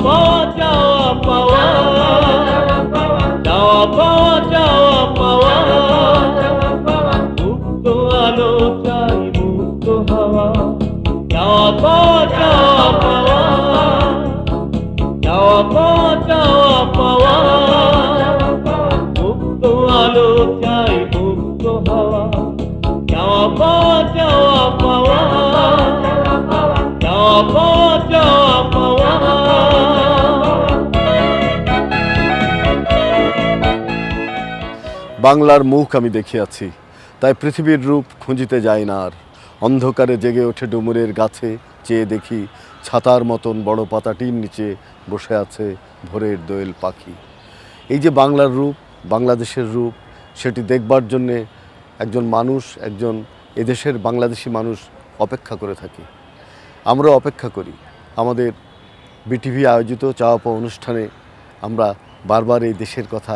পাওয়া চাওয়া পাওয়া, চাওয়া পাওয়া চাওয়া পাওয়া, মুক্ত আলো চাই মুক্ত হাওয়া, চাওয়া পাওয়া চাওয়া পাওয়া, চাওয়া পাওয়া চাওয়া পাওয়া, মুক্ত আলো চাই মুক্ত হাওয়া, চাওয়া পাওয়া চাওয়া পাওয়া, চাওয়া পাওয়া চাওয়া পাওয়া। বাংলার মুখ আমি দেখিয়াছি, তাই পৃথিবীর রূপ খুঁজিতে যাই না আর। অন্ধকারে জেগে ওঠে ডুমুরের গাছে, চেয়ে দেখি ছাতার মতন বড় পাতাটির নিচে বসে আছে ভোরের দোয়েল পাখি। এই যে বাংলার রূপ, বাংলাদেশের রূপ, সেটি দেখবার জন্যে একজন মানুষ, একজন এদেশের বাংলাদেশি মানুষ অপেক্ষা করে থাকে। আমরা অপেক্ষা করি। আমাদের বিটিভি আয়োজিত চাওয়া পাওয়া অনুষ্ঠানে আমরা বারবার এই দেশের কথা,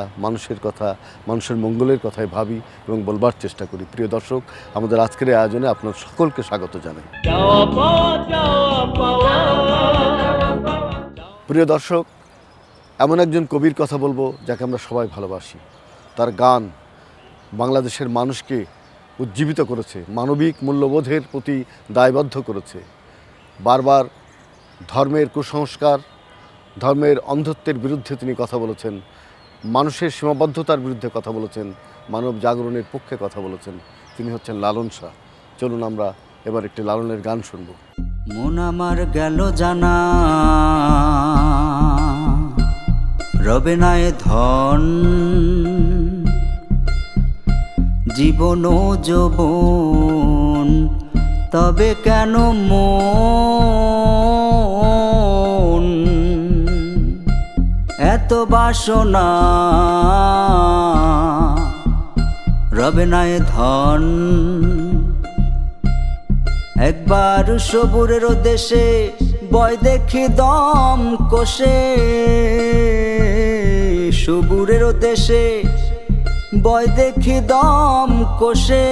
মানুষের মঙ্গলের কথাই ভাবি এবং বলবার চেষ্টা করি। প্রিয় দর্শক, আমাদের আজকের এই আয়োজনে আপনার সকলকে স্বাগত জানাই। প্রিয় দর্শক, এমন একজন কবির কথা বলবো যাকে আমরা সবাই ভালোবাসি। তার গান বাংলাদেশের মানুষকে উজ্জীবিত করেছে, মানবিক মূল্যবোধের প্রতি দায়বদ্ধ করেছে। বারবার ধর্মের কুসংস্কার, ধর্মের অন্ধত্বের বিরুদ্ধে তিনি কথা বলেছেন, মানুষের সীমাবদ্ধতার বিরুদ্ধে কথা বলেছেন, মানব জাগরণের পক্ষে কথা বলেছেন। তিনি হচ্ছেন লালন শাহ। চলুন আমরা এবার একটি লালনের গান শুনব। মন আমার গেল জানা রবে নাই ধন, জীবন ও যৌবন তবে কেন মন, এত বাসনা রবে নাই ধন। একবার সবুরের দেশে বয় দেখি দম কষে, সবুরের দেশে বয় দেখি দম কষে,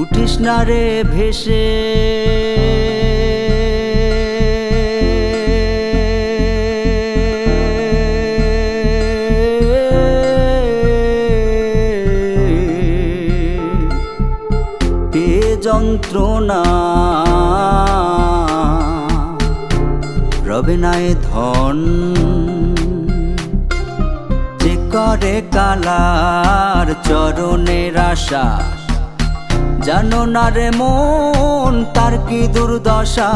উঠিস না রে ভেসে, যন্ত্রণা রবে নাই ধন। যে করে কালার চরণের আশা, জানো না রে মন তার কি দুর্দশা।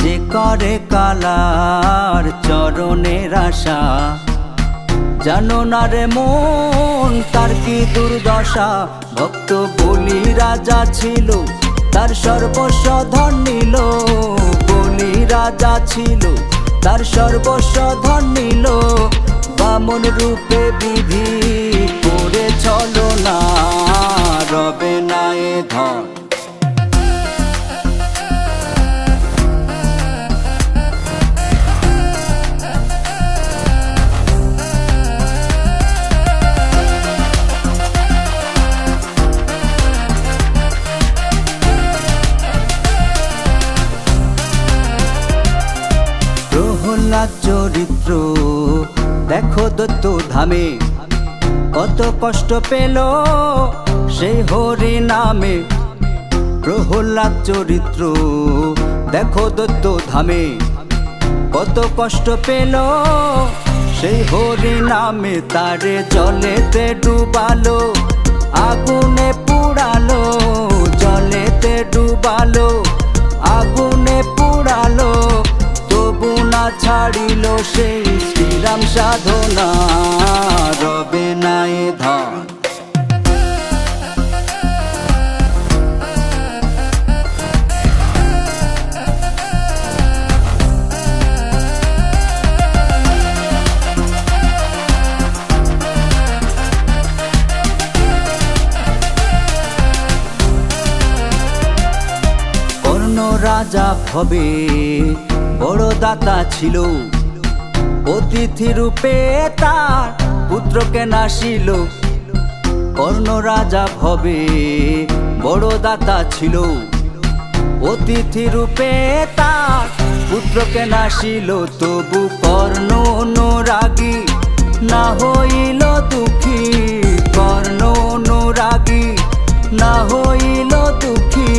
যে করে কালার চরণের আশা, জানো না রে মন তার কি দুর্দশা। ভক্ত বলি রাজা ছিল, তার সর্বস্ব ধন নিল। বলি রাজা ছিল, তার সর্বস্ব ধন নিল। বামন রূপে বিধি করে চলো না, রবে না এ ধন। চরিত্র দেখো দত্ত ধামে, কত কষ্ট পেল সেই হরি নামে। প্রহ্লাদ চরিত্র দেখো দত্ত ধামে, কত কষ্ট পেল সেই হরি নামে। তারে জলেতে ডুবালো, আগুনে পুড়ালো, জলেতে ডুবালো, আগুনে পুড়ালো, তবু না ছাড়িল সেই শ্রীরাম সাধনা। রবে না এ ধন। কর্ণ রাজা ভবে বড় দাতা ছিল, অতিথি রূপে তার পুত্রকে নাসিল। কর্ণ রাজা ভবে বড় দাতা ছিল, অতিথি রূপে তার পুত্রকে নাশিল তবু কর্ণ অনুরাগী না হইল দুঃখী, কর্ণ অনুরাগী না হইল দুঃখী।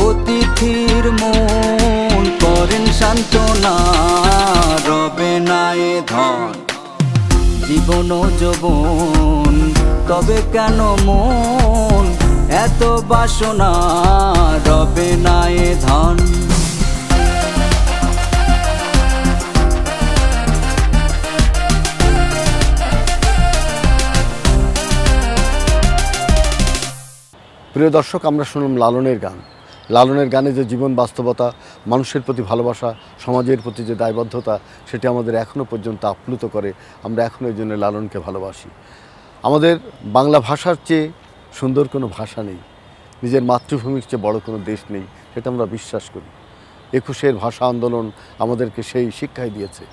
অতিথির মন করেন সান্ত্বনা, রবে না এ ধন জীবন ও যৌবন, তবে কেন মন এত বাসনা, রবে না এ ধন। প্রিয় দর্শক, আমরা শুনলাম লালনের গান। লালনের গানে যে জীবন বাস্তবতা, মানুষের প্রতি ভালোবাসা, সমাজের প্রতি যে দায়বদ্ধতা, সেটি আমাদের এখনও পর্যন্ত আপ্লুত করে। আমরা এখনও এই জন্য লালনকে ভালোবাসি। আমাদের বাংলা ভাষার চেয়ে সুন্দর কোনো ভাষা নেই, নিজের মাতৃভূমির চেয়ে বড় কোনো দেশ নেই, সেটা আমরা বিশ্বাস করি। ২১-এর ভাষা আন্দোলন আমাদেরকে সেই শিক্ষাই দিয়েছে।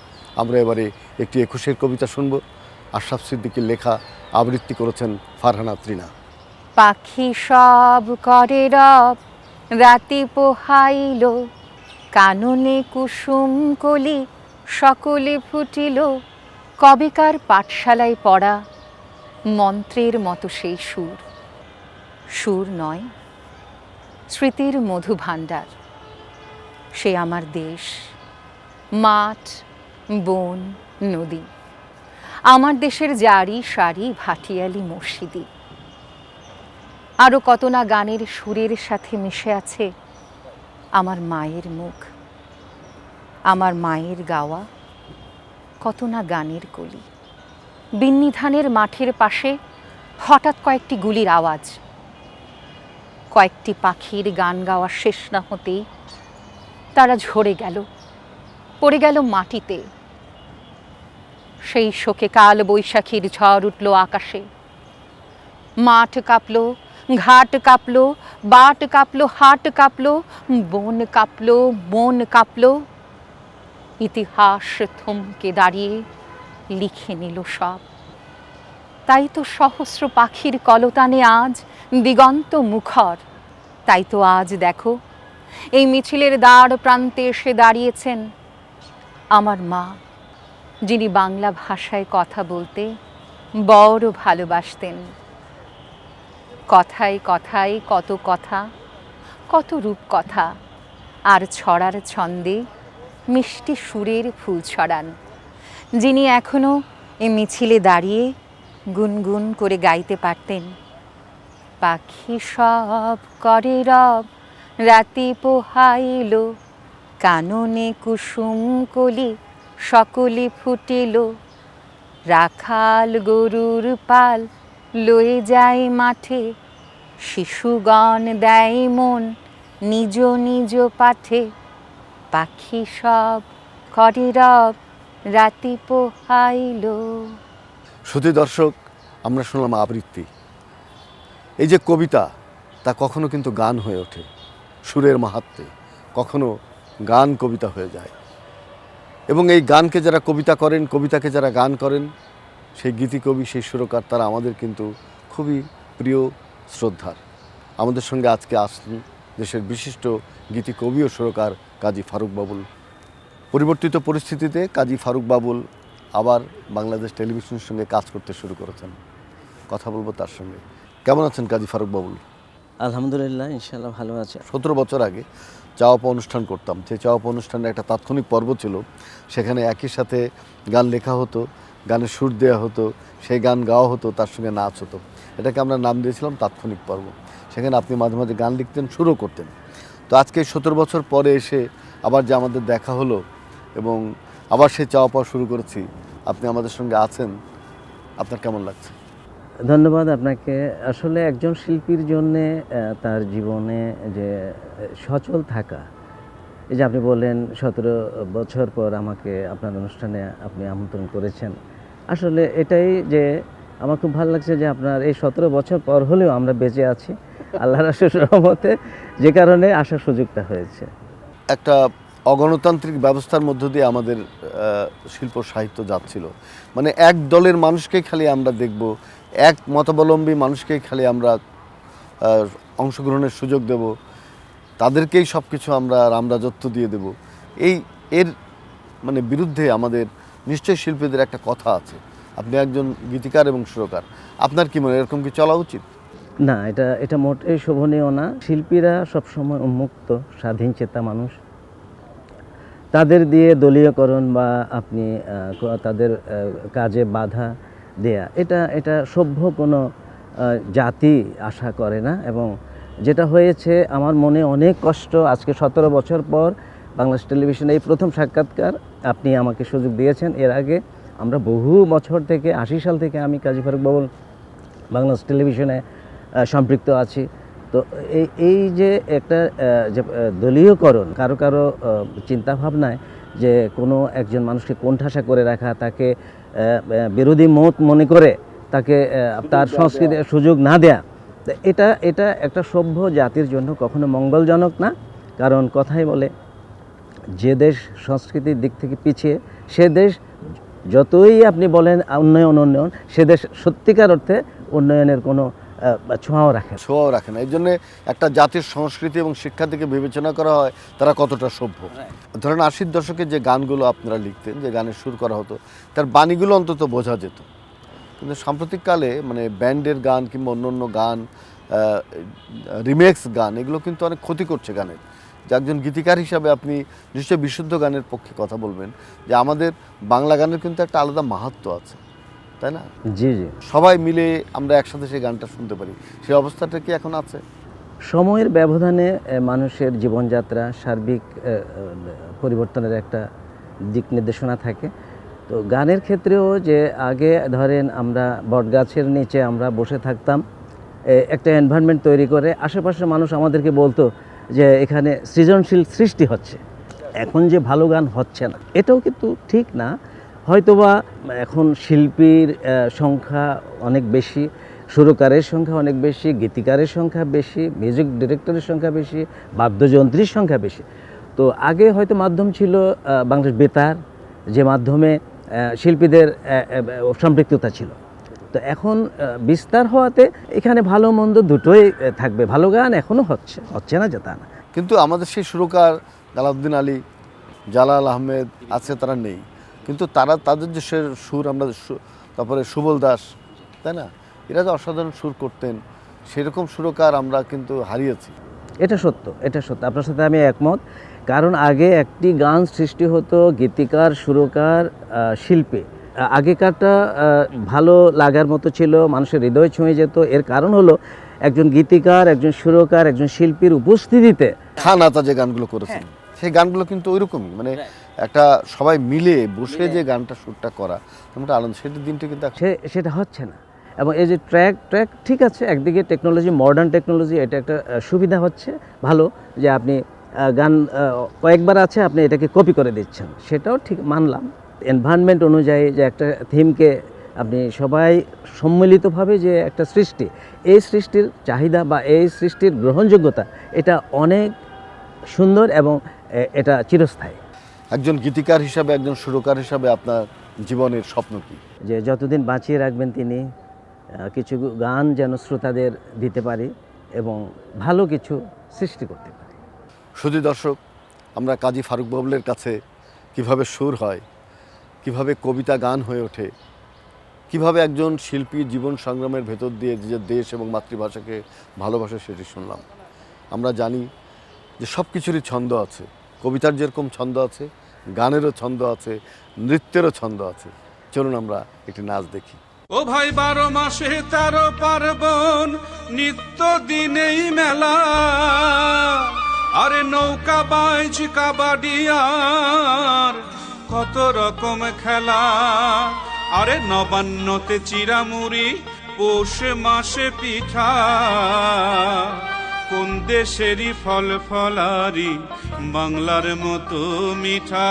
আমরা এবারে একটি ২১-এর কবিতা শুনব। আশরাফ সিদ্দিকীর লেখা, আবৃত্তি করেছেন ফারহানা ত্রিনা। পাখি সব করে রব রাতি পোহাইল, কাননে কুসুম কলি সকলে ফুটিল। কবেকার পাঠশালায় পড়া মন্ত্রের মতো সেই সুর, সুর নয় স্মৃতির মধু ভাণ্ডার। সে আমার দেশ, মাঠ, বন, নদী, আমার দেশের জারি সারি ভাটিয়ালি মসজিদি। আরও কত না গানের সুরের সাথে মিশে আছে আমার মায়ের মুখ, আমার মায়ের গাওয়া কত না গানের কলি। বিন্নি ধানের মাঠের পাশে হঠাৎ কয়েকটি গুলির আওয়াজ, কয়েকটি পাখির গান গাওয়া শেষ না হতেই তারা ঝরে গেল, পড়ে গেল মাটিতে। সেই শোকে কাল বৈশাখীর ঝড় উঠল আকাশে। মাঠ কাঁপলো, ঘাট কাঁপলো, বাট কাঁপলো, হাট কাঁপলো, বন কাঁপলো, মন কাঁপলো। ইতিহাস থমকে দাঁড়িয়ে লিখে নিল সব। তাই তো সহস্র পাখির কলতানে আজ দিগন্ত মুখর। তাই তো আজ দেখো এই মিছিলের দ্বার প্রান্তে এসে দাঁড়িয়েছেন আমার মা, যিনি বাংলা ভাষায় কথা বলতে বড় ভালোবাসতেন। কথায় কথায় কত কথা, কত রূপকথা, আর ছড়ার ছন্দে মিষ্টি সুরের ফুল ছড়ান, যিনি এখনও এ মিছিলে দাঁড়িয়ে গুনগুন করে গাইতে পারতেন। পাখি সব করে রব রাতি পোহাইল, কাননে কুসুম কলি সকলে ফুটিল। রাখাল গরুর পাল লয়ে যায় মাঠে, শিশুগণ দেয় মন নিজ নিজ পাঠে। পাখি সব করে রব রাতি পোহাইল। শ্রোতা দর্শক, আমরা শুনলাম আবৃত্তি। এই যে কবিতা, তা কখনো কিন্তু গান হয়ে ওঠে সুরের মাহাত্ম্যে, কখনো গান কবিতা হয়ে যায়। এবং এই গানকে যারা কবিতা করেন, কবিতাকে যারা গান করেন, সেই গীতিকবি, সেই সুরকার, তারা আমাদের কিন্তু খুবই প্রিয়, শ্রদ্ধার। আমাদের সঙ্গে আজকে আসছেন দেশের বিশিষ্ট গীতিকবি ও সুরকার কাজী ফারুক বাবুল। পরিবর্তিত পরিস্থিতিতে কাজী ফারুক বাবুল আবার বাংলাদেশ টেলিভিশনের সঙ্গে কাজ করতে শুরু করেছেন। কথা বলবো তার সঙ্গে। কেমন আছেন কাজী ফারুক বাবুল? আলহামদুলিল্লাহ, ইনশাআল্লাহ ভালো আছে। 17 বছর আগে চাওয়াপা অনুষ্ঠান করতাম। সেই চাওয়াপা অনুষ্ঠানের একটা তাৎক্ষণিক পর্ব ছিল, সেখানে একই সাথে গান লেখা হতো, গানের সুর দেওয়া হতো, সেই গান গাওয়া হতো, তার সঙ্গে নাচ হতো। এটাকে আমরা নাম দিয়েছিলাম তাৎক্ষণিক পর্ব। সেখানে আপনি মাঝে মাঝে গান লিখতেন, সুরও করতেন। তো আজকে 17 বছর পরে এসে আবার যে আমাদের দেখা হলো এবং আবার সেই চাওয়া পাওয়া শুরু করেছি, আপনি আমাদের সঙ্গে আছেন, আপনার কেমন লাগছে? ধন্যবাদ আপনাকে। আসলে একজন শিল্পীর জন্যে তার জীবনে যে সচল থাকা, এই যে আপনি বললেন 17 বছর পর আমাকে আপনার অনুষ্ঠানে আপনি আমন্ত্রণ করেছেন, আসলে এটাই যে আমার খুব ভালো লাগছে যে আপনার এই 17 বছর পর হলেও আমরা বেঁচে আছি আল্লাহর অশেষ রহমতে, যে কারণে আসার সুযোগটা হয়েছে। একটা অগণতান্ত্রিক ব্যবস্থার মধ্য দিয়ে আমাদের শিল্প সাহিত্য যাচ্ছিল। মানে এক দলের মানুষকেই খালি আমরা দেখব, এক মতাবলম্বী মানুষকেই খালি আমরা অংশগ্রহণের সুযোগ দেব, তাদেরকেই সব কিছু আমরা রামরাজত্ব দিয়ে দেব। এর মানে বিরুদ্ধে আমাদের নিশ্চয়ই শিল্পীদের একটা কথা আছে। আপনি একজন গীতিকার এবং সুরকার, আপনার কি মনে হয় এরকম কি চলা উচিত? না, এটা মোটেই শোভনীয় না। শিল্পীরা সবসময় উন্মুক্ত স্বাধীন চেতা মানুষ। তাদের দিয়ে দলীয়করণ বা আপনি তাদের কাজে বাধা দেয়া, এটা সভ্য কোনো জাতি আশা করে না। এবং যেটা হয়েছে আমার মনে অনেক কষ্ট। আজকে 17 বছর পর বাংলাদেশ টেলিভিশনে এই প্রথম সাক্ষাৎকার আপনি আমাকে সুযোগ দিয়েছেন। এর আগে আমরা বহু বছর থেকে 80 সাল থেকে আমি কাজী ফারুক বাবুল বাংলাদেশ টেলিভিশনে সম্পৃক্ত আছি। তো এই যে একটা যে দলীয়করণ, কারো কারো চিন্তাভাবনায় যে কোনো একজন মানুষকে কোণঠাসা করে রাখা, তাকে বিরোধী মত মনে করে তাকে তার সংস্কৃতির সুযোগ না দেয়া, এটা একটা সভ্য জাতির জন্য কখনো মঙ্গলজনক না। কারণ কথাই বলে, যে দেশ সংস্কৃতির দিক থেকে পিছিয়ে, সে দেশ যতই আপনি বলেন উন্নয়ন, সে দেশ সত্যিকার অর্থে উন্নয়নের কোনো ছোঁয়াও রাখে না। এই জন্য একটা জাতির সংস্কৃতি এবং শিক্ষা থেকে বিবেচনা করা হয় তারা কতটা সভ্য। ধরেন 80-র দশকে যে গানগুলো আপনারা লিখতেন, যে গানের সুর করা হতো, তার বাণীগুলো অন্তত বোঝা যেত। কিন্তু সাম্প্রতিককালে মানে ব্যান্ডের গান কিংবা অন্য গান, রিমেক্স গান, এগুলো কিন্তু অনেক ক্ষতি করছে গানের। যে একজন গীতিকার হিসাবে আপনি নিশ্চয়ই বিশুদ্ধ গানের পক্ষে কথা বলবেন, যে আমাদের বাংলা গানের কিন্তু একটা আলাদা মাহাত্ম্য আছে, তাই না? জি জি, সবাই মিলে আমরা একসাথে সেই গানটা শুনতে পারি, সেই অবস্থাটা কি এখন আছে? সময়ের ব্যবধানে মানুষের জীবনযাত্রা সার্বিক পরিবর্তনের একটা দিক নির্দেশনা থাকে। তো গানের ক্ষেত্রেও যে আগে ধরেন আমরা বটগাছের নিচে আমরা বসে থাকতাম, একটা এনভায়রনমেন্ট তৈরি করে আশেপাশের মানুষ আমাদেরকে বলতো যে এখানে সৃজনশীল সৃষ্টি হচ্ছে। এখন যে ভালো গান হচ্ছে না, এটাও কিন্তু ঠিক না। হয়তোবা এখন শিল্পীর সংখ্যা অনেক বেশি, সুরকারের সংখ্যা অনেক বেশি, গীতিকারের সংখ্যা বেশি, মিউজিক ডিরেক্টরের সংখ্যা বেশি, বাদ্যযন্ত্রীর সংখ্যা বেশি। তো আগে হয়তো মাধ্যম ছিল বাংলাদেশ বেতার, যে মাধ্যমে শিল্পীদের সম্পৃক্ততা ছিল। তো এখন বিস্তার হওয়াতে এখানে ভালো মন্দ দুটোই থাকবে। ভালো গান এখনও হচ্ছে না যে তা না। কিন্তু আমাদের সেই সুরকার আলাউদ্দিন আলী, জালাল আহমেদ আছে, তারা নেই। কিন্তু তাদের যে সুর আমরা, তারপরে সুবল দাস, তাই না, এরা যে অসাধারণ সুর করতেন, সেরকম সুরকার আমরা কিন্তু হারিয়েছি। এটা সত্য, আপনার সাথে আমি একমত। কারণ আগে একটি গান সৃষ্টি হতো গীতিকার, সুরকার, শিল্পী। আগেকারটা ভালো লাগার মতো ছিল, মানুষের হৃদয় ছুঁয়ে যেত। এর কারণ হলো একজন গীতিকার, একজন সুরকার, একজন শিল্পীর উপস্থিতিতে খান আতা যে গানগুলো করেছেন, সেই গানগুলো কিন্তু ওইরকমই, মানে একটা সবাই মিলে বসে যে গানটা সুরটা করা, একটা আনন্দ, সেটার দিনটা কিন্তু সেটা হচ্ছে না। এবং এই যে ট্র্যাক ঠিক আছে, একদিকে টেকনোলজি, মডার্ন টেকনোলজি, এটা একটা সুবিধা হচ্ছে ভালো, যে আপনি গান কয়েকবার আছে আপনি এটাকে কপি করে দিচ্ছেন, সেটাও ঠিক মানলাম। এনভায়রনমেন্ট অনুযায়ী যে একটা থিমকে আপনি সবাই সম্মিলিতভাবে যে একটা সৃষ্টি, এই সৃষ্টির চাহিদা বা এই সৃষ্টির গ্রহণযোগ্যতা, এটা অনেক সুন্দর এবং এটা চিরস্থায়ী। একজন গীতিকার হিসাবে, একজন সুরকার হিসাবে আপনার জীবনের স্বপ্ন কি? যে যতদিন বাঁচিয়ে রাখবেন তিনি, কিছু গান যেন শ্রোতাদের দিতে পারি এবং ভালো কিছু সৃষ্টি করতে পারি। শুধু দর্শক, আমরা কাজী ফারুক বাবুলের কাছে কিভাবে সুর হয়, কিভাবে কবিতা গান হয়ে ওঠে, কিভাবে একজন শিল্পী জীবন সংগ্রামের ভেতর দিয়ে নিজের দেশ এবং মাতৃভাষাকে ভালোবাসে, সেটি শুনলাম। আমরা জানি যে সব কিছুরই ছন্দ আছে, কবিতার যেরকম ছন্দ আছে, গানেরও ছন্দ আছে, নৃত্যেরও ছন্দ আছে। চলুন আমরা একটি নাচ দেখি। ও ভাই 12 মাসে 13 পার্বণ, নিত্য দিনেই মেলা, আরে নৌকা বাইচ, কাবাডি আর কত রকম খেলা, আরে নবান্নতে চিরামুড়ি, পৌষ মাসে পিঠা, কোন দেশেরই ফল ফলারি বাংলার মতো মিঠা।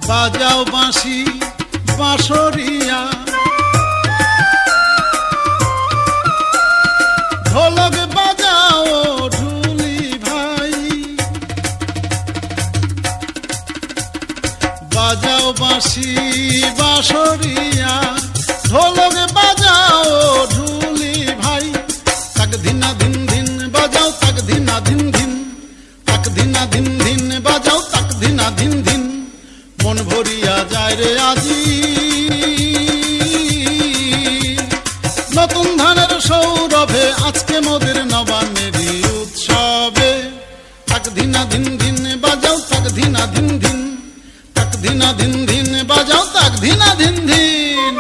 বাজাও বাঁশি বাঁশরিয়া, ঢোলক বাজাও ঢুলি ভাই, বাজাও বাঁশি বাঁশরিয়া, ঢোলক বাজাও ঢুলি ভাই, তাক ধিনা ধিন ধিন বাজাও তাক ধিনা ধিন ধিন, তাক ধিনা ধিন ধিন বাজাও তাক ধিনা ধিন ধিন, মন ভরিয়া যায় রে আজি নতুন ধানের সৌরভে, আজকে মোদের নবান্নেরই উৎসবে, তাক ধিনা ধিন ধিন বাজাও তাক ধিনা ধিন ধিন, তাক ধিনা ধিন ধিন বাজাও তাক ধিনা ধিন ধিন।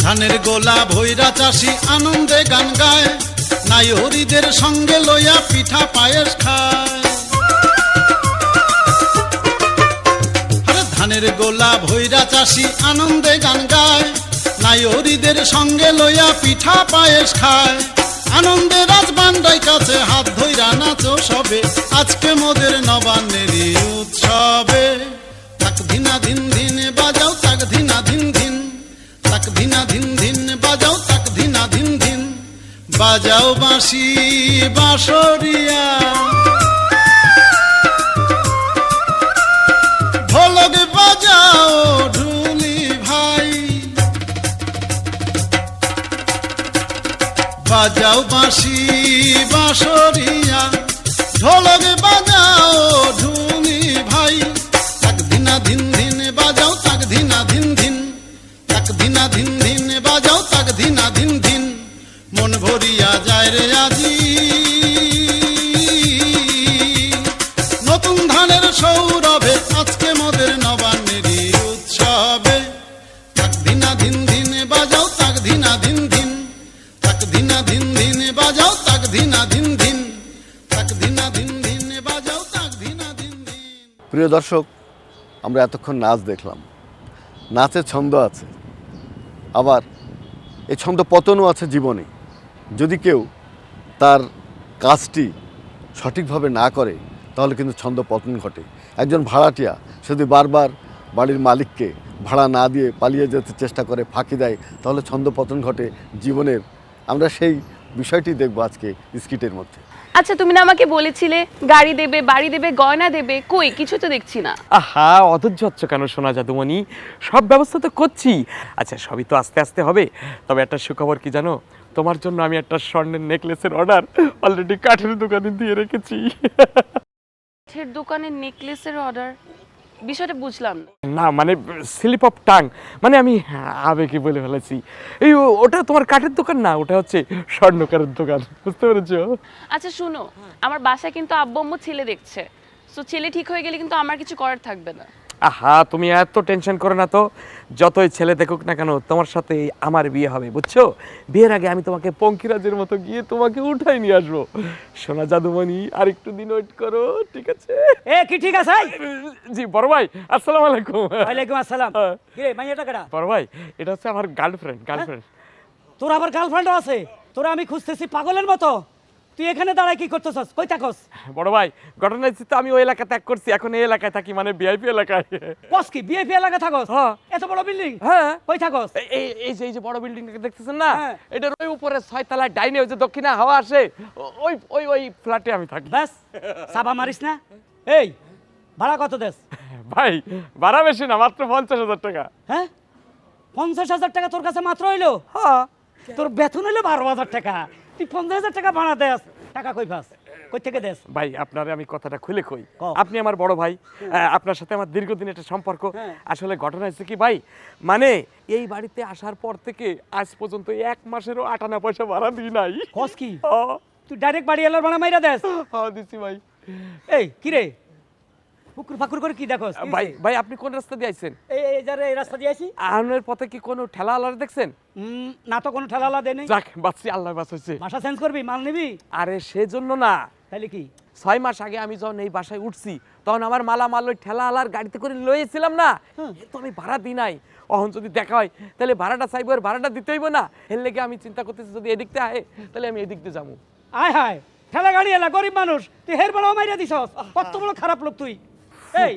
ধানের গোলা ভৈরা চাষি আনন্দে গান গায়, নায়রিদের সঙ্গে লইয়া পিঠা পায়েস খায়। আরে ধানের গোলা ভৈরা চাষি আনন্দে গান গায়, নায়রিদের সঙ্গে লইয়া পিঠা পায়েস খায়। আনন্দে রাজবান্ডাই কাছে হাত ধইরা নাচো সবে, আজকে মোদের নবান্নেরই উৎসবে, তাক ধিনা ধিন ধিন বাজাও তাক ধিনা ধিন ধিন, তাক ধিনা ধিন ধিন বাজাও তাক ধিনা ধিন ধিন, বাজাও বাঁশি বাঁশরিয়া, ঢোলক বাজাও ঢুলি ভাই, বাজাও বাঁশি বাঁশরিয়া, ঢোলক বাজাও ঢুলি ভাই, তাক ধিনা ধিন ধিন বাজাও তাক ধিনা ধিন ধিন, তাক ধিনা ধিন ধিন বাজাও তাক ধিনা ধিন ধিন, মন ভরিয়া যায় রে আজি নতুন ধানের সৌরভে, আজকে মোদের নবান্নেরই উৎসবে, তাক ধিনা ধিন ধিন বাজাও তাক ধিনা ধিন ধিন, তাক ধিনা ধিন ধিন বাজাও তাক ধিনা ধিন ধিন, তাক ধিনা ধিন ধিন বাজাও তাক ধিনা ধিন ধিন। প্রিয় দর্শক, আমরা এতক্ষণ নাচ দেখলাম। নাচের ছন্দ আছে, আবার এই ছন্দ পতনও আছে জীবনে। যদি কেউ তার কাজটি সঠিকভাবে না করে তাহলে কিন্তু ছন্দ পতন ঘটে। একজন ভাড়াটিয়া যদি বারবার বাড়ির মালিককে ভাড়া না দিয়ে পালিয়ে যেতে চেষ্টা করে, ফাঁকি দেয়, তাহলে ছন্দ পতন ঘটে জীবনের। আমরা সেই বিষয়টি দেখব আজকে স্কিটের মধ্যে। আচ্ছা, তুমি না আমাকে বলেছিলে গাড়ি দেবে, বাড়ি দেবে, গয়না দেবে, কই কিছু তো দেখছি না। আহা, অধৈর্য হচ্ছ কেন সোনা জাদুমণি? সব ব্যবস্থা তো করছি। আচ্ছা, সবই তো আস্তে আস্তে হবে। তবে একটা সুখবর কি জানো, তোমার জন্য আমি একটা স্বর্ণের নেকলেসের অর্ডার অলরেডি কাঠের দোকানে দিয়ে রেখেছি। কাঠের দোকানে নেকলেসের অর্ডার? বিষয়টা বুঝলাম না। না মানে স্লিপ অফ টাং, মানে আমি আবেগে বলে ফেলেছি। এই ওটা তোমার কাঠের দোকান না, ওটা হচ্ছে স্বর্ণকারের দোকান, বুঝতে পেরেছো? আচ্ছা শুনো, আমার বাসায় কিন্তু আব্বু আম্মু ছেলে দেখছে, তো ছেলে ঠিক হয়ে গেলে কিন্তু আমার কিছু করার থাকবে না। আহা, তুমি এত টেনশন করো না তো। যতই ছেলে দেখুক না কেন, তোমার সাথে আমার বিয়ে হবে, বুঝছো? বিয়ের আগে আমি তোমাকে পঙ্কিরাজের মতো গিয়ে তোমাকে উঠাই নিয়ে আসবো। সোনা জাদুমণি, আর একটু দিন ওয়েট করো, ঠিক আছে? এ কি ঠিক আছে? জি বড় ভাই, আসসালামু আলাইকুম। ওয়ালাইকুম আসসালাম। কি রে মাইয়াটা কেডা? বড় ভাই, এটা হচ্ছে আমার গার্লফ্রেন্ড। তোর আবার গার্লফ্রেন্ডও আছে? তোরা আমি খুঁজতেছি পাগলের মতো। তুই এখানে দাঁড়ায় কি করতেছস? কই থাকস? বড় ভাই, ঘটনা হচ্ছে তো আমি ওই এলাকা ত্যাগ করছি, এখন এই এলাকায় থাকি, মানে ভিআইপি এলাকায়। কস কি বিএপি এলাকা থাকস? হ্যাঁ। এত বড় বিল্ডিং? হ্যাঁ। কই থাকস? এই যে বড় বিল্ডিংটা দেখতেছেন না, হ্যাঁ। এটার ওই উপরে 6 তলায় ডাইনে ওই যে দক্ষিণে হাওয়া আসে, ওই ওই ওই ফ্ল্যাটে আমি থাকি। ব্যাস, সাবা মারিস না। এই ভাড়া কত দেস? ভাই ভাড়া বেশি না, মাত্র 50,000 টাকা। হ্যাঁ, 50,000 টাকা তোর কাছে মাত্র হইলো? হ্যাঁ। তোর বেতন হইলো 12,000 টাকা, তুই 50,000 টাকা ভাড়া দেস? টাকা কই পাস? কই থেকে দেস? ভাই আপনারে আমি কথাটা খুলে কই, কও। আপনি আমার বড় ভাই, আপনার সাথে আমার দীর্ঘদিন একটা সম্পর্ক। হ্যাঁ। আসলে ঘটনা হচ্ছে কি ভাই, মানে এই বাড়িতে আসার পর থেকে আজ পর্যন্ত 1 মাসেরও 8 আনা পয়সা ভাড়া দিই নাই। কস কি? হ্যাঁ। তুই ডাইরেক্ট বাড়ি এলার ভাড়া মাইরা দেস? হ্যাঁ দিছি ভাই। এই কি রে, পুকুর ফাকুর করে কি দেখো ভাই ভাই আপনি কোন রাস্তা দিয়ে আইছেন? এই যারে এই রাস্তা দিয়ে আসি। আহনের পথে কি কোনো ঠেলা আলার দেখছেন? না তো কোনো ঠেলা দেয় নেই। যাক বাঁচছি, আল্লাহ বাঁচাইছে। ভাষা চেঞ্জ করবি, মাল নিবি? আরে সেজন্য না, তাহলে কি 6 মাস আগে আমি যখন এই বাসায় উঠছি তখন আমার মালামাল ওই ঠেলা আলার গাড়িতে করে লইয়েছিলাম না, এ তো আমি ভাড়া দিই নাই। অহন যদি দেখা হয় তাহলে ভাড়াটা চাইবো, আর ভাড়াটা দিতে হইব না। এর লেগে আমি চিন্তা করতেছি যদি এদিকতে আয় তাহলে আমি এদিক দিয়ে যাবো। আয় হায়, ঠেলা গাড়ি এলা, গরিব মানুষ, তুই হের বেলাও মাইরা দিছস। কত বড় খারাপ লোক তুই। এই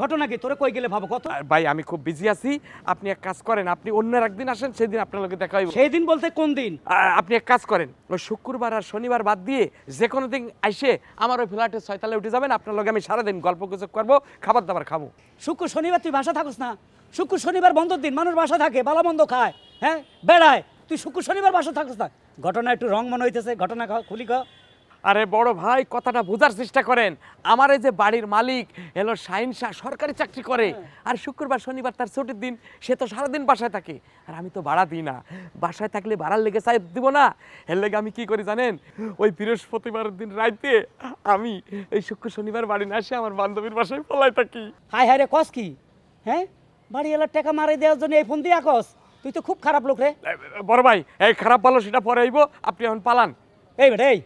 ঘটনা কি, তোরে কই গেলে ভাবো কত? ভাই আমি খুব বিজি আছি, আপনি এক কাজ করেন, আপনি অন্য একদিন আসেন, সেদিন আপনার লগে দেখা হইব। সেই দিন বলতে কোন দিন? আপনি এক কাজ করেন, ওই শুক্রবার আর শনিবার বাদ দিয়ে যে কোনো দিন আইসে আমার ওই ফ্ল্যাটের 6 তলায় উঠে যাবেন। আপনার লগে আমি সারাদিন গল্প গুজব করবো, খাবার দাবার খাবো। শুক্র শনিবার তুই বাসা থাকস না? শুক্র শনিবার বন্ধর দিন, মানুষ বাসা থাকে, বালা মন্দ খায়, হ্যাঁ বেড়ায়। তুই শুক্র শনিবার বাসা থাকস না? ঘটনা একটু রং মনে হইতেছে, ঘটনা খুলি ক। আরে বড় ভাই কথাটা বোঝার চেষ্টা করেন। আমার এই যে বাড়ির মালিক এলো শাহিন শাহ, সরকারি চাকরি করে, আর শুক্রবার শনিবার তার ছুটির দিন, সে তো সারাদিন বাসায় থাকে, আর আমি তো ভাড়া দিই না। বাসায় থাকলে ভাড়ার লেগে চাই দিব না, এর লেগে আমি কি করি জানেন? ওই বৃহস্পতিবার দিন রাইতে আমি এই শুক্র শনিবার বাড়ি না এসে আমার বান্ধবীর বাসায় পলাই থাকি। হায় হায় রে, কস কি? হ্যাঁ, বাড়ি এলার টাকা মারি দেওয়ার জন্য এই ফোন দিয়ে কস? তুই তো খুব খারাপ লোক রে। বড় ভাই এই খারাপ ভালো সেটা পরে আইব, আপনি এখন পালান। এই বেটা, এই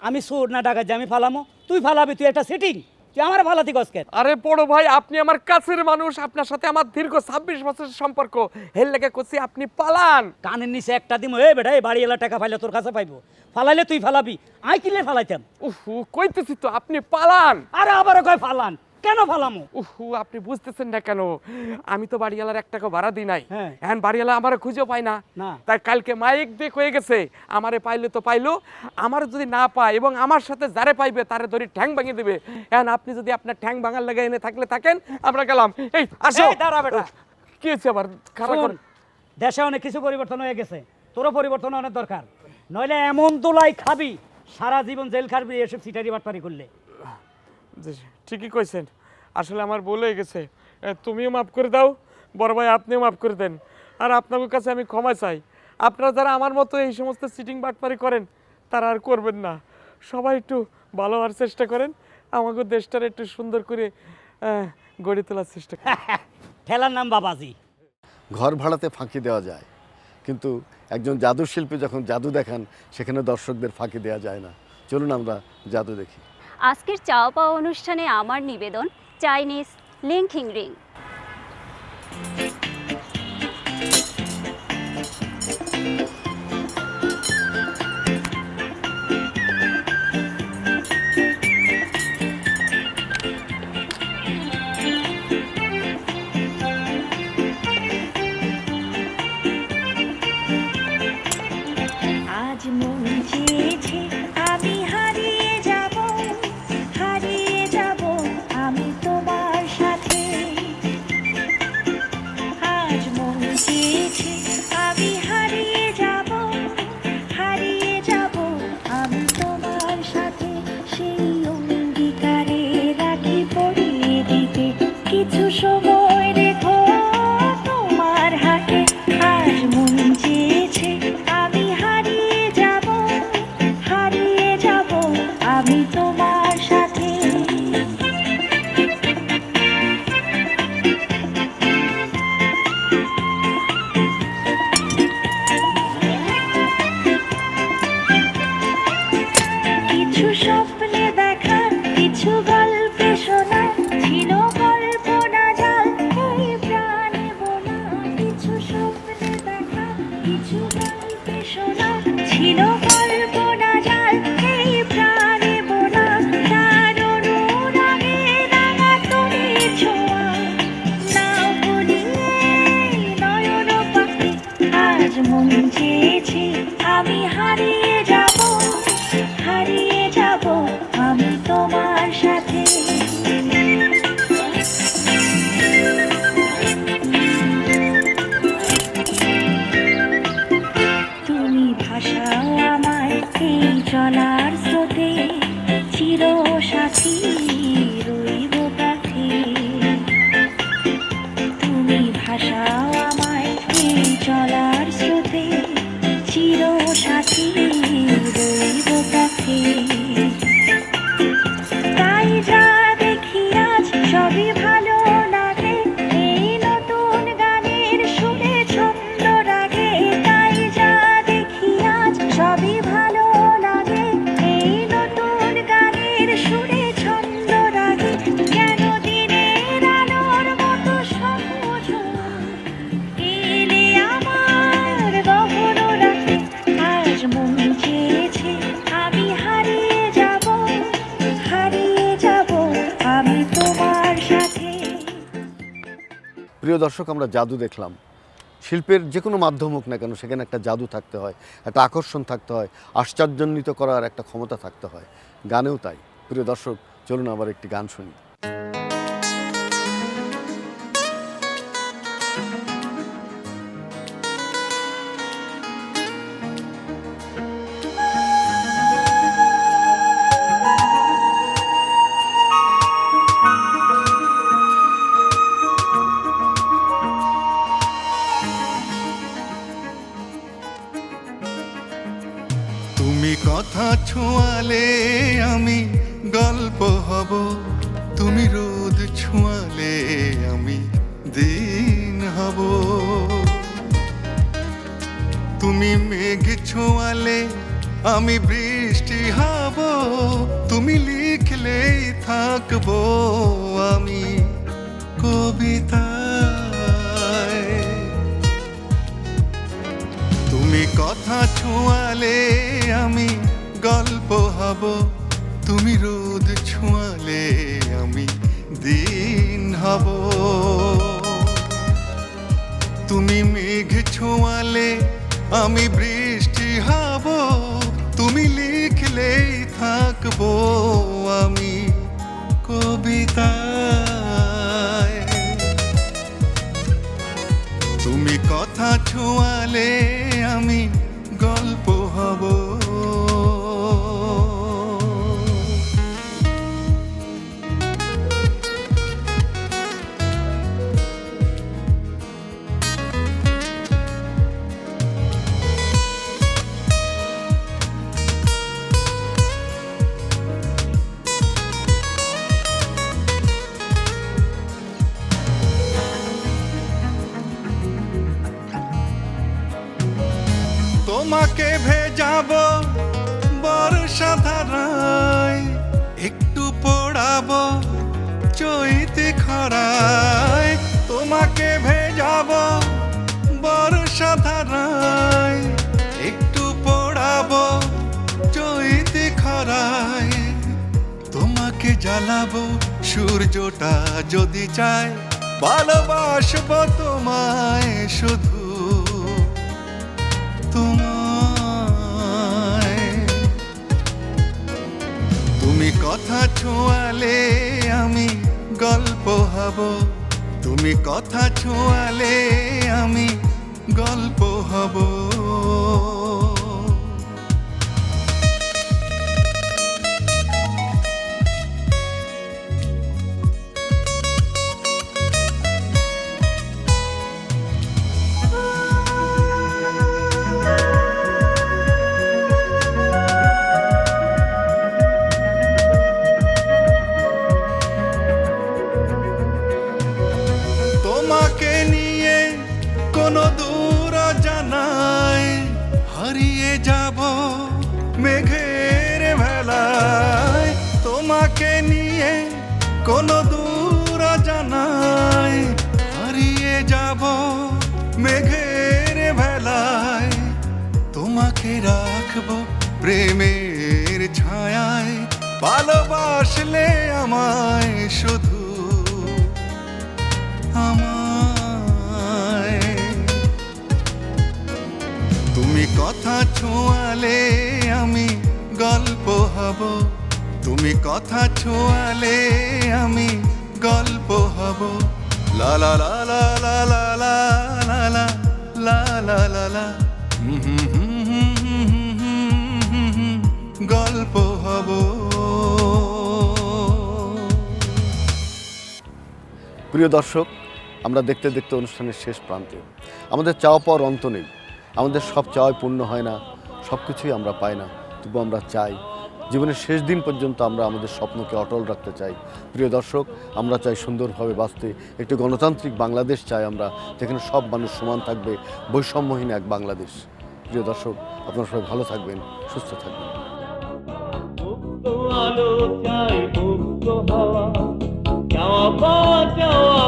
আমি সুর না ডাকা যে আমি ফালামো? তুই ফালাবি, তুই একটা সিটিং, তুই আমার ফালাতি কসকে? আরে বড় ভাই আপনি আমার কাছের মানুষ, আপনার সাথে আমার দীর্ঘ 26 বছরের সম্পর্ক, এর লেগে কইছি আপনি পালান। কানের নিচে একটা দিমো। এই বেটা, এই বাড়ি এলা টাকা পাইলে তোর কাছে পাইবো, ফালাইলে তুই ফালাবি, আই কিলে ফালাইতাম। উহু কইতেছি তো আপনি পালান। আরে আবারও কয় ফালান, কেন ফালামো? উহু আপনি বুঝতেছেন না কেন? আমি তো বাড়িওয়ালার 1 টাকা ভাড়া দিই নাই, হ্যাঁ। এখন বাড়িওয়ালা আমারে খুঁজেও পায় না। তাই কালকে মাইক দিয়ে কয়ে গেছে আমারে পাইলে তো পাইলো, আমার যদি না পায় এবং আমার সাথে যারে পাইবে তারে ধরে ঠ্যাং ভাঙিয়ে দেবে। এখন আপনি যদি আপনার ঠ্যাং ভাঙার লাগা এনে থাকলে থাকেন, আমরা গেলাম। এই আসো। এই দাঁড়া বেটা। কি হচ্ছে আবার? খারাপ শোন, দেশে অনেক কিছু পরিবর্তন হয়ে গেছে, তোরও পরিবর্তন অনেক দরকার, নইলে এমন দোলাই খাবি সারা জীবন জেল খাবি এসব সিটারি বাটপারি করলে। ঠিকই কইছেন, আসলে আমার ভুল হয়ে গেছে, তুমিও মাফ করে দাও, বড় ভাই আপনিও মাফ করে দেন। আর আপনাদের কাছে আমি ক্ষমা চাই, আপনারা যারা আমার মতো এই সমস্ত সিটিং বাটপারি করেন তারা আর করবেন না। সবাই একটু ভালো হওয়ার চেষ্টা করেন, আমাকে দেশটার একটু সুন্দর করে গড়ে তোলার চেষ্টা করেন। ঠেলার নাম বাবাজি। ঘর ভাড়াতে ফাঁকি দেওয়া যায়, কিন্তু একজন জাদু শিল্পী যখন জাদু দেখান সেখানে দর্শকদের ফাঁকি দেওয়া যায় না। চলুন আমরা জাদু দেখি। আজকের চাওয়া পাওয়া অনুষ্ঠানে আমার নিবেদন চাইনিজ লিংকিং রিং। আজ মন চেয়েছে আমি হারিয়ে যাব, হারিয়ে যাব আমি তোমার সাথে। আজ মন চেয়েছে আমি হারিয়ে যাব, হারিয়ে যাব আমি তোমার সাথে। সেই অঙ্গীকারে রাখি পড়িয়ে দিতে কিছু সময় রেখো তোমার হাতে। আজ মন চেয়েছে আমি হারিয়ে যাব, হারিয়ে যাব আমি তোমার সাথে। কিছু স্বপ্নে দেখা, কিছু গল্পে শোনা, ছিল কল্পনা জাল এই প্রাণে বোনা। কিছু স্বপ্নে দেখা, কিছু গল্পে শোনা, ছিল কল্পনা জাল এই প্রাণে বোনা। তার অনুরাগে রাঙা তুমি ছোঁয়া, নাও বলিয়ে নয়ন পাখি। আজ মন চেয়েছে আমি হারিয়ে যাব, হারিয়ে যাব আমি তোমার সাথে। তুমি ভাষাও আমায় এই চলার স্রোতে, চির সাথী রইব পথে। তুমি ভাষাও আমায় এই চলার স্রোতে, চির সাথী প্রিয় দর্শক, আমরা জাদু দেখলাম। শিল্পের যে কোনো মাধ্যম হোক না কেন, সেখানে একটা জাদু থাকতে হয়, একটা আকর্ষণ থাকতে হয়, আশ্চর্যান্বিত করার একটা ক্ষমতা থাকতে হয়। গানেও তাই। প্রিয় দর্শক, চলুন আবার একটি গান শুনি। তুমি কথা ছোঁয়ালে আমি গল্প হব, তুমি রোদ ছোঁয়ালে আমি দিন হব, তুমি মেঘ ছোঁয়ালে আমি বৃষ্টি হব, তুমি লিখলেই থাকবো আমি কবিতায়। তুমি কথা ছোঁয়ালে আমি গল্প হব, তুমি রোদ ছোঁয়ালে আমি দিন হব, তুমি মেঘ ছোঁয়ালে আমি বৃষ্টি হব, তুমি লিখলেই থাকবো আমি কবিতায়। তুমি কথা ছোঁয়ালে আমি গল্প হব। তোমাকে ভেজাবো বর্ষা ধারায়, একটু পড়াবো চৈতে খরায়। তোমাকে ভেজাবো বর্ষা ধারায়, একটু পড়াবো চৈতে খরায়। তোমাকে জ্বালাবো সূর্যটা যদি চায়, ভালোবাসবো তোমায় শুধু তোমায়। তুমি কথা ছোঁয়ালে আমি গল্প হব, তুমি কথা ছোঁয়ালে আমি গল্প হব। তোমাকে নিয়ে কোনো দূর জানাই, হারিয়ে যাব মেঘের ভেলায়। তোমাকে নিয়ে কোনো দূর জানাই, হারিয়ে যাব মেঘের ভেলায়। তোমাকে রাখবো প্রেমের ছায়ায়, ভালোবাসলে আমায় শুধু আমায়। তুমি কথা ছোঁয়ালে আমি গল্প হব, তুমি কথা ছোঁয়ালে আমি গল্প হব। লা লা লা লা লা লা লা লা লা লা লা লা, গল্প হব। প্রিয় দর্শক, আমরা দেখতে দেখতে অনুষ্ঠানের শেষ প্রান্তে। আমাদের চাওয়া পাওয়ার অন্ত নেই, আমাদের সব চাওয়াই পূর্ণ হয় না, সব কিছুই আমরা পাই না, তবু আমরা চাই জীবনের শেষ দিন পর্যন্ত আমরা আমাদের স্বপ্নকে অটল রাখতে চাই। প্রিয় দর্শক, আমরা চাই সুন্দরভাবে বাঁচতে, একটি গণতান্ত্রিক বাংলাদেশ চাই আমরা, যেখানে সব মানুষ সমান থাকবে, বৈষম্যহীন এক বাংলাদেশ। প্রিয় দর্শক, আপনারা সবাই ভালো থাকবেন, সুস্থ থাকবেন। মুক্ত আলো চাই, মুক্ত হাওয়া, চাওয়া পাওয়া চাওয়া